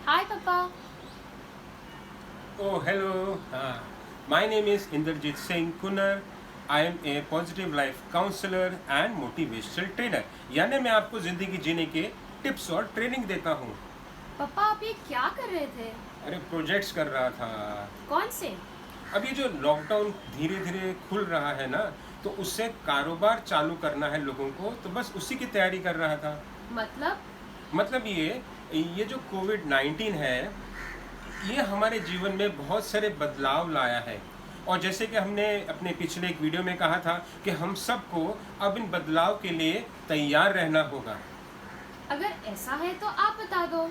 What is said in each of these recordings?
Hi, Papa. Oh, hello. My name is Inderjit Singh Kunar. I am a positive life counselor and motivational trainer. यानी मैं आपको ज़िंदगी जीने के tips और ट्रेनिंग देता हूँ। पापा आप ये क्या कर रहे थे? अरे प्रोजेक्ट्स कर रहा था। कौन से? अब ये जो लॉकडाउन धीरे धीरे खुल रहा है ना, तो उससे कारोबार चालू करना है लोगों को, तो बस उसी की तैयारी कर रहा था। मतलब? मतलब ये जो कोविड-19 है, ये हमारे जीवन में बहुत सारे बदलाव लाया है। और जैसे कि हमने अपने पिछले एक वीडियो में कहा था कि हम सबको अब इन बदलाव के लिए तैयार रहना होगा। अगर ऐसा है तो आप बता दो।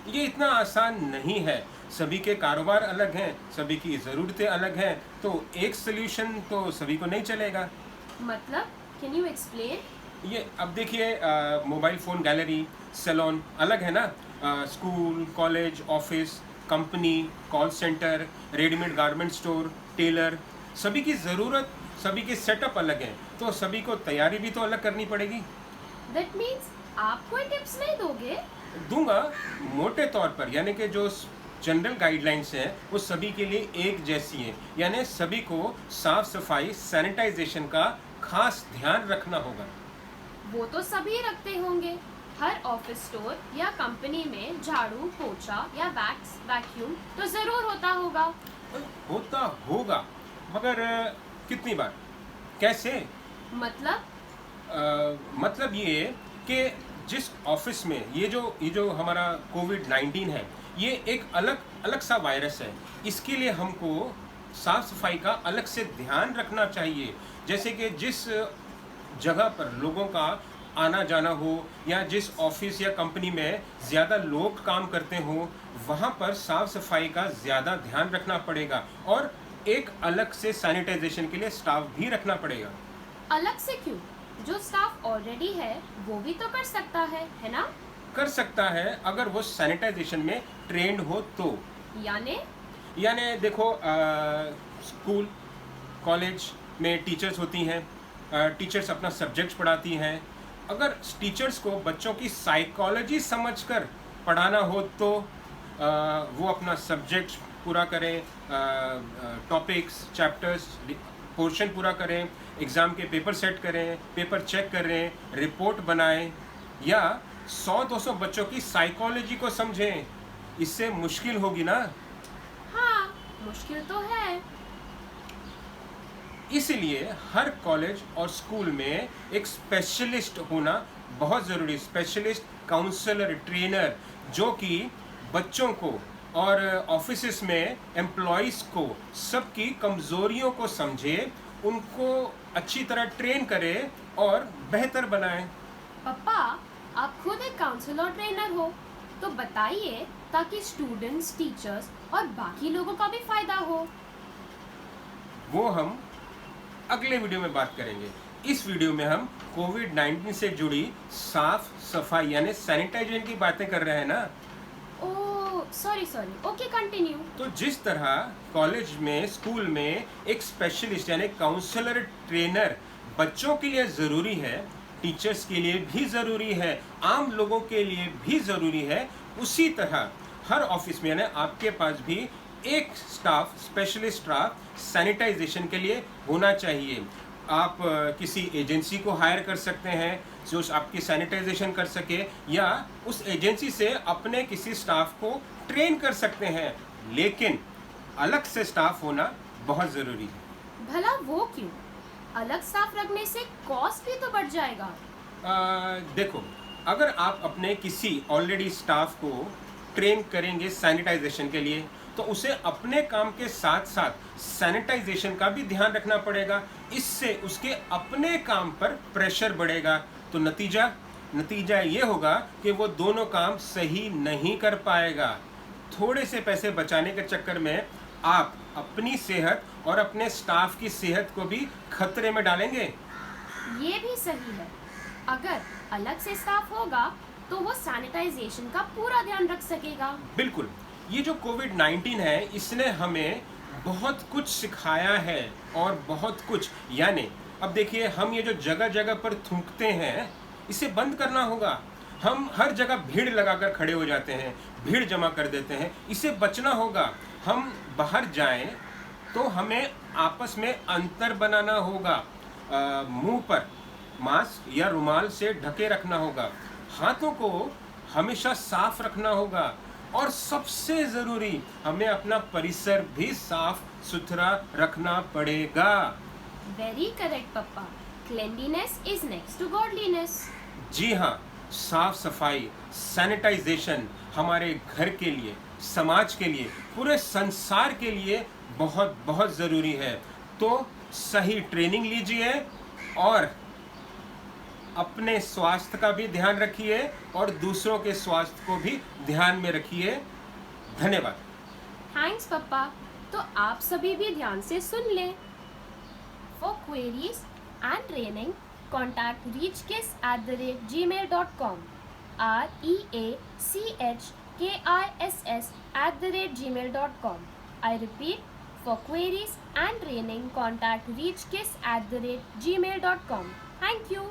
ये इतना आसान नहीं है। सभी के कारोबार अलग हैं, सभी की ज़रूरतें अलग हैं, तो एक सॉल्यूशन तो सभी को नहीं चलेगा। मतलब? Can you explain? ये अब देखिए, मोबाइल फ़ोन गैलरी, सैलून अलग है ना। School, college, office, company, call centre, readymade garment store, tailor, सभी की ज़रूरत, सभी के सेटअप अलग हैं, तो सभी को तैयारी भी तो अलग करनी पड़ेगी। दैट मीन्स आप कोई टिप्स नहीं दोगे? दूंगा, मोटे तौर पर, यानी कि जो जनरल गाइडलाइंस हैं वो सभी के लिए एक जैसी हैं, यानी सभी को साफ सफाई, सैनिटाइजेशन का खास ध्यान रखना होगा। वो तो सभी रखते होंगे। हर ऑफिस स्टोर या कंपनी में झाड़ू, पोछा या वैक्यूम तो जरूर होता होगा। होता होगा, मगर कितनी बार, कैसे? मतलब? मतलब ये कि जिस ऑफिस में ये जो हमारा कोविड-19 है, ये एक अलग अलग सा वायरस है। इसके लिए हमको साफ सफाई का अलग से ध्यान रखना चाहिए। जैसे कि जिस जगह पर लोगों का आना जाना हो, या जिस ऑफिस या कंपनी में ज़्यादा लोग काम करते हो, वहाँ पर साफ सफाई का ज़्यादा ध्यान रखना पड़ेगा, और एक अलग से सैनिटाइजेशन के लिए स्टाफ भी रखना पड़ेगा। अलग से क्यों? जो स्टाफ ऑलरेडी है वो भी तो कर सकता है ना? कर सकता है, अगर वो सैनिटाइजेशन में ट्रेंड हो तो। यानी? यानी देखो, स्कूल, कॉलेज में टीचर्स होती हैं। टीचर्स अपना सब्जेक्ट पढ़ाती हैं। अगर टीचर्स को बच्चों की साइकोलॉजी समझकर पढ़ाना हो तो वो अपना सब्जेक्ट पूरा करें, टॉपिक्स, चैप्टर्स, पोर्शन पूरा करें, एग्ज़ाम के पेपर सेट करें, पेपर चेक करें, रिपोर्ट बनाएं, या 100-200 बच्चों की साइकोलॉजी को समझें। इससे मुश्किल होगी ना। हाँ, मुश्किल तो है। इसलिए हर कॉलेज और स्कूल में एक स्पेशलिस्ट होना बहुत ज़रूरी। स्पेशलिस्ट काउंसलर, ट्रेनर, जो कि बच्चों को और ऑफिसेस में एम्प्लॉयज़ को सबकी कमज़ोरियों को समझे, उनको अच्छी तरह ट्रेन करे और बेहतर बनाए। पापा, आप खुद एक काउंसलर ट्रेनर हो, तो बताइए ताकि स्टूडेंट्स, टीचर्स और बाकी लोगों का भी फायदा हो। वो हम अगले वीडियो में बात करेंगे। इस वीडियो में हम कोविड-19 से जुड़ी साफ सफाई यानी सैनिटाइजेशन की बातें कर रहे हैं ना। ओह, सॉरी, ओके, कंटिन्यू। तो जिस तरह कॉलेज में, स्कूल में एक स्पेशलिस्ट यानी काउंसलर, ट्रेनर बच्चों के लिए ज़रूरी है, टीचर्स के लिए भी ज़रूरी है, आम लोगों के लिए भी ज़रूरी है, उसी तरह हर ऑफिस में यानी आपके पास भी एक स्टाफ, स्पेशलिस्ट स्टाफ सैनिटाइजेशन के लिए होना चाहिए। आप किसी एजेंसी को हायर कर सकते हैं जो आपकी सैनिटाइजेशन कर सके, या उस एजेंसी से अपने किसी स्टाफ को ट्रेन कर सकते हैं, लेकिन अलग से स्टाफ होना बहुत ज़रूरी है। भला वो क्यों? अलग स्टाफ रखने से कॉस्ट भी तो बढ़ जाएगा। देखो, अगर आप अपने किसी ऑलरेडी स्टाफ को ट्रेन करेंगे सैनिटाइजेशन के लिए, तो उसे अपने काम के साथ साथ सैनिटाइजेशन का भी ध्यान रखना पड़ेगा। इससे उसके अपने काम पर प्रेशर बढ़ेगा, तो नतीजा ये होगा कि वो दोनों काम सही नहीं कर पाएगा। थोड़े से पैसे बचाने के चक्कर में आप अपनी सेहत और अपने स्टाफ की सेहत को भी खतरे में डालेंगे। ये भी सही है। अगर अलग से स्टाफ होगा तो वो सैनिटाइजेशन का पूरा ध्यान रख सकेगा। बिल्कुल। ये जो कोविड-19 है, इसने हमें बहुत कुछ सिखाया है, और बहुत कुछ, यानी अब देखिए, हम ये जो जगह जगह पर थूकते हैं, इसे बंद करना होगा। हम हर जगह भीड़ लगाकर खड़े हो जाते हैं, भीड़ जमा कर देते हैं। इससे बचना होगा। हम बाहर जाएं तो हमें आपस में अंतर बनाना होगा। मुंह पर मास्क या रुमाल से ढके रखना होगा। हाथों को हमेशा साफ रखना होगा। और सबसे ज़रूरी, हमें अपना परिसर भी साफ सुथरा रखना पड़ेगा। Very correct, Papa. Cleanliness is next to godliness. जी हाँ, साफ सफाई, सैनिटाइजेशन हमारे घर के लिए, समाज के लिए, पूरे संसार के लिए बहुत बहुत ज़रूरी है। तो सही ट्रेनिंग लीजिए और अपने स्वास्थ्य का भी ध्यान रखिए और दूसरों के स्वास्थ्य को भी ध्यान में रखिए। धन्यवाद। Thanks, Papa. तो आप सभी भी ध्यान से सुन लें। For queries and training, contact reachkiss@gmail.com. reachkiss@gmail.com. I repeat, for queries and training, contact reachkiss@gmail.com. Thank you.